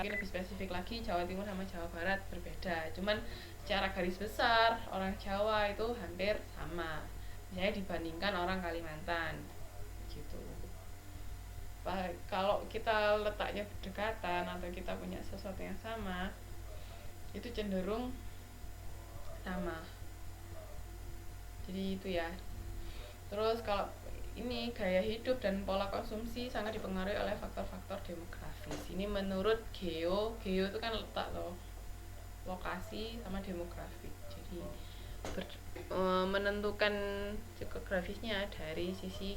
lebih spesifik lagi, Jawa Timur sama Jawa Barat berbeda. Cuman secara garis besar orang Jawa itu hampir sama, misalnya dibandingkan orang Kalimantan gitu. Kalau kita letaknya berdekatan atau kita punya sesuatu yang sama, itu cenderung sama. Jadi itu ya. Terus kalau ini gaya hidup dan pola konsumsi sangat dipengaruhi oleh faktor-faktor demografis. Ini menurut Geo itu kan letak loh, lokasi sama demografik. Jadi menentukan geografisnya dari sisi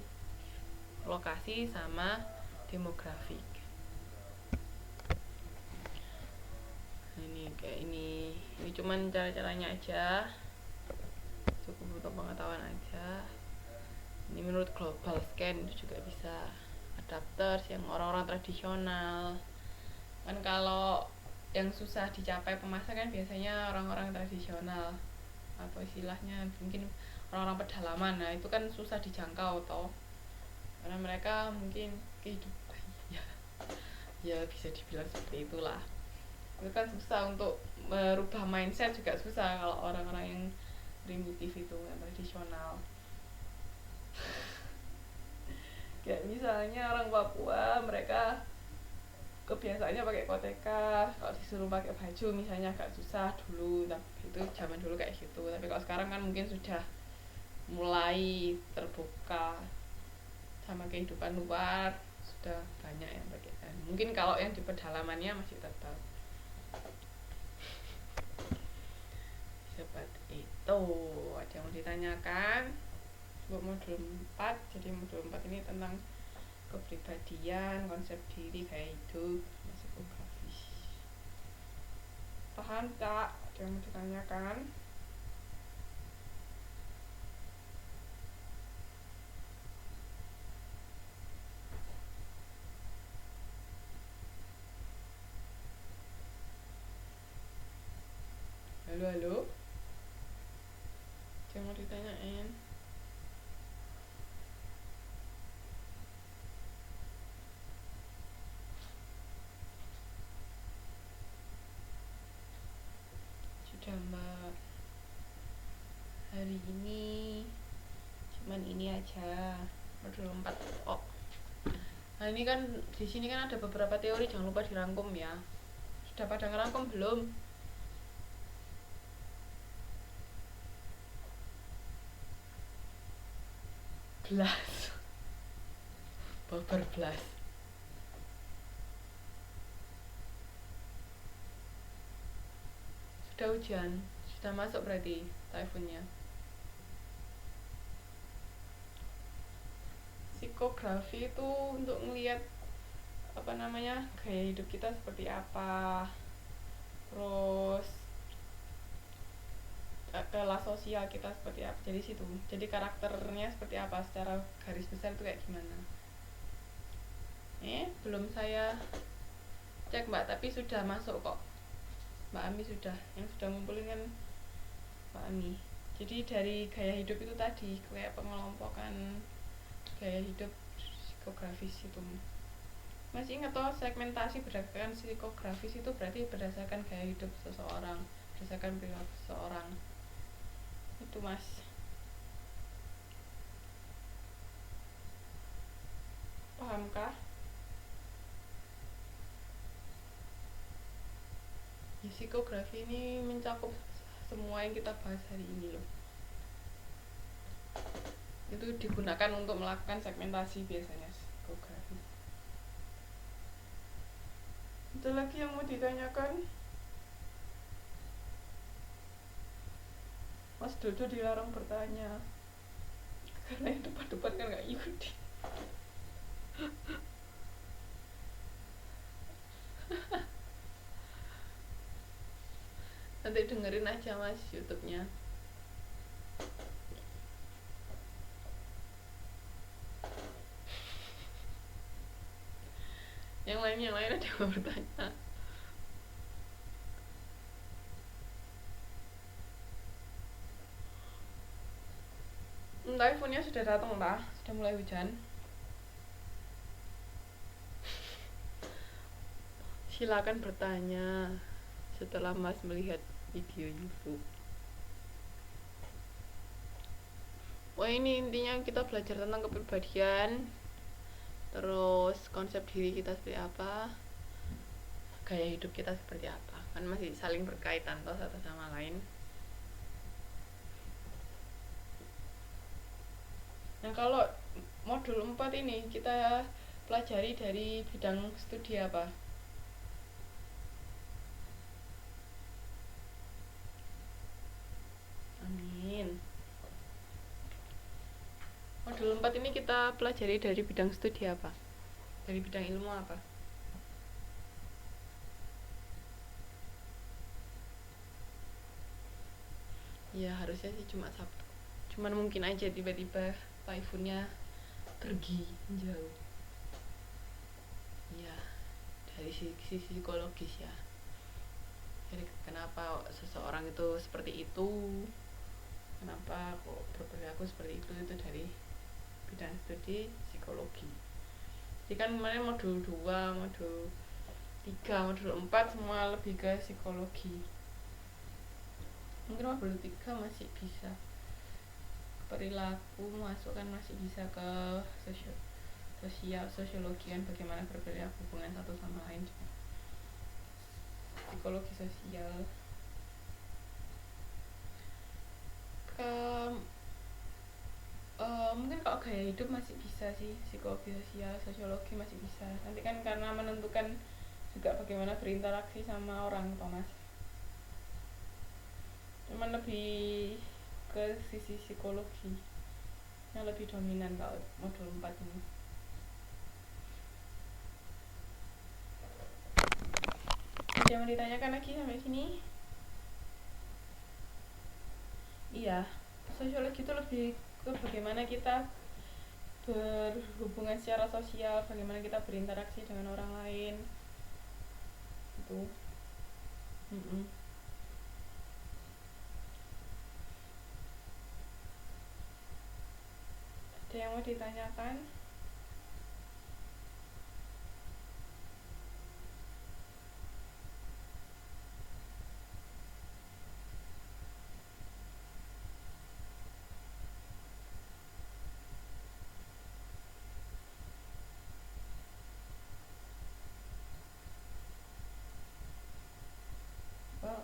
lokasi sama demografik. Ini kayak ini cuman cara-caranya aja, cukup butuh pengetahuan aja. Ini menurut Global Scan itu juga bisa. Adapters yang orang-orang tradisional kan, kalau yang susah dicapai pemasaran biasanya orang-orang tradisional atau istilahnya mungkin orang-orang pedalaman. Nah itu kan susah dijangkau toh, karena mereka mungkin kehidupan ya bisa dibilang seperti itulah. Itu kan susah untuk merubah mindset, juga susah kalau orang-orang yang primitif itu, yang tradisional. Kayak misalnya orang Papua, mereka kebiasaannya pakai koteka, kalau disuruh pakai baju misalnya agak susah dulu, tapi itu zaman dulu kayak gitu. Tapi kalau sekarang kan mungkin sudah mulai terbuka sama kehidupan luar, sudah banyak yang pakai. Mungkin kalau yang di pedalamannya masih tetap seperti itu. Ada yang mau ditanyakan untuk modul 4? Jadi modul 4 ini tentang kepribadian, konsep diri, gaya hidup, psikografis. Paham tak? Ada yang mau ditanyakan? Halo? Ada yang mau ditanyain? Sudah Mbak. Hari ini cuman ini aja, modul 4. Oh. Nah ini kan di sini kan ada beberapa teori, jangan lupa dirangkum ya. Sudah pada ngerangkum belum? Belas. Babar belas. Sudah hujan, sudah masuk berarti typhoonnya. Psikografi itu untuk melihat gaya hidup kita seperti apa, terus kelas sosial kita seperti apa. Jadi situ, jadi karakternya seperti apa secara garis besar itu kayak gimana. Belum saya cek Mbak, tapi sudah masuk kok. Mbak Ami sudah, yang sudah ngumpulin kan Mbak Ami. Jadi dari gaya hidup itu tadi, kayak pengelompokan gaya hidup psikografis itu. Masih ingat toh, segmentasi berdasarkan psikografis itu berarti berdasarkan gaya hidup seseorang, berdasarkan perilaku seseorang. Itu Mas. Pahamkah? Ya, psikografi ini mencakup semua yang kita bahas hari ini loh. Itu digunakan untuk melakukan segmentasi biasanya psikografi. Ada lagi yang mau ditanyakan? Mas Dodo dilarang bertanya karena yang depan-depan kan gak Yudi. Nanti dengerin aja Mas YouTube-nya. Yang lain ada yang mau bertanya? Typhoonnya sudah datang lah, sudah mulai hujan. Silakan bertanya setelah Mas melihat video YouTube. Wah, ini intinya kita belajar tentang kepribadian, terus konsep diri kita seperti apa, gaya hidup kita seperti apa, kan masih saling berkaitan toh satu sama lain. Nah, kalau modul 4 ini kita pelajari dari bidang studi apa? Amin. Modul 4 ini kita pelajari dari bidang studi apa? Dari bidang ilmu apa? Ya harusnya sih cuma Sabtu. Cuman mungkin aja tiba-tiba typhoonnya pergi jauh. Ya, dari sisi psikologis ya. Jadi kenapa seseorang itu seperti itu? Kenapa kok berperilaku seperti itu dari bidang studi psikologi. Jadi kan kemarin modul 2, modul 3, modul 4 semua lebih ke psikologi. Mungkin modul 3 masih bisa perilaku masuk, kan masih bisa ke sosiologi kan, bagaimana berperilaku hubungan satu sama lain juga. Psikologi sosial mungkin kalau gaya hidup masih bisa sih, psikologi sosial, sosiologi masih bisa. Nanti kan karena menentukan juga bagaimana berinteraksi sama orang, Thomas. Cuman lebih ke sisi psikologi yang lebih dominan kalau modul 4 ini. Ada yang mau ditanyakan lagi sampai sini? Iya, sosiologi itu lebih ke bagaimana kita berhubungan secara sosial, bagaimana kita berinteraksi dengan orang lain. Itu. Ada yang mau ditanyakan?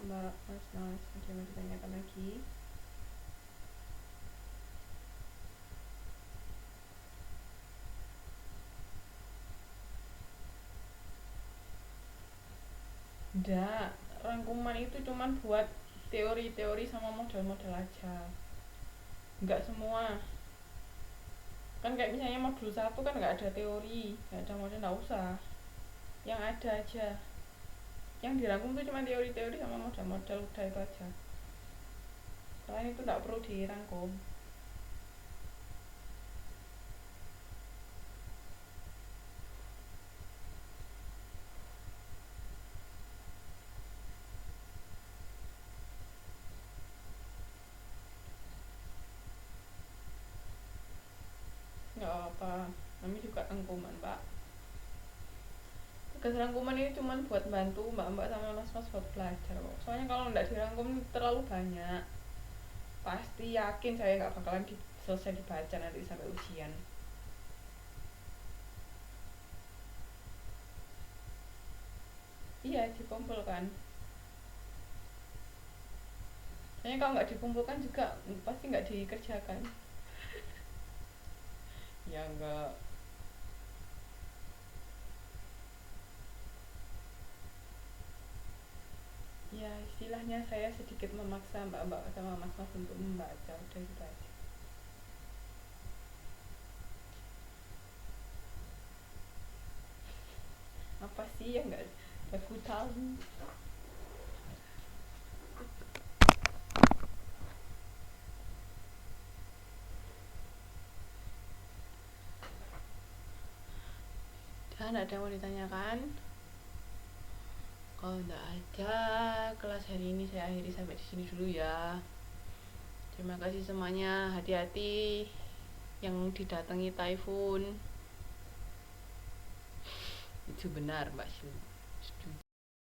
Mbak, Mas, ada yang mau ditanyakan lagi? Enggak, rangkuman itu cuman buat teori-teori sama model-model aja. Enggak semua. Kan kayak misalnya modul 1 kan enggak ada teori, enggak ada model, enggak usah. Yang ada aja. Yang dirangkum tuh cuma teori-teori sama model-model, udah itu aja. Selain itu enggak perlu dirangkum. Enggak apa, kami juga rangkuman, Pak. Tugas rangkuman ini cuma buat bantu mbak-mbak sama mas-mas buat belajar kok. Soalnya kalau nggak dirangkum terlalu banyak, pasti yakin saya nggak bakalan selesai dibaca nanti sampai ujian. Iya, dikumpulkan. Soalnya kalau nggak dikumpulkan juga pasti nggak dikerjakan. Ya enggak. Ya istilahnya saya sedikit memaksa mbak-mbak sama mas-mas untuk membaca, udah gitu aja. Apa sih yang nggak aku tahu? Dan ada yang mau ditanyakan? Kalau nggak ada, kelas hari ini saya akhiri sampai di sini dulu ya. Terima kasih semuanya, hati-hati yang didatangi typhoon. Itu benar, Mbak Syu. Setuju.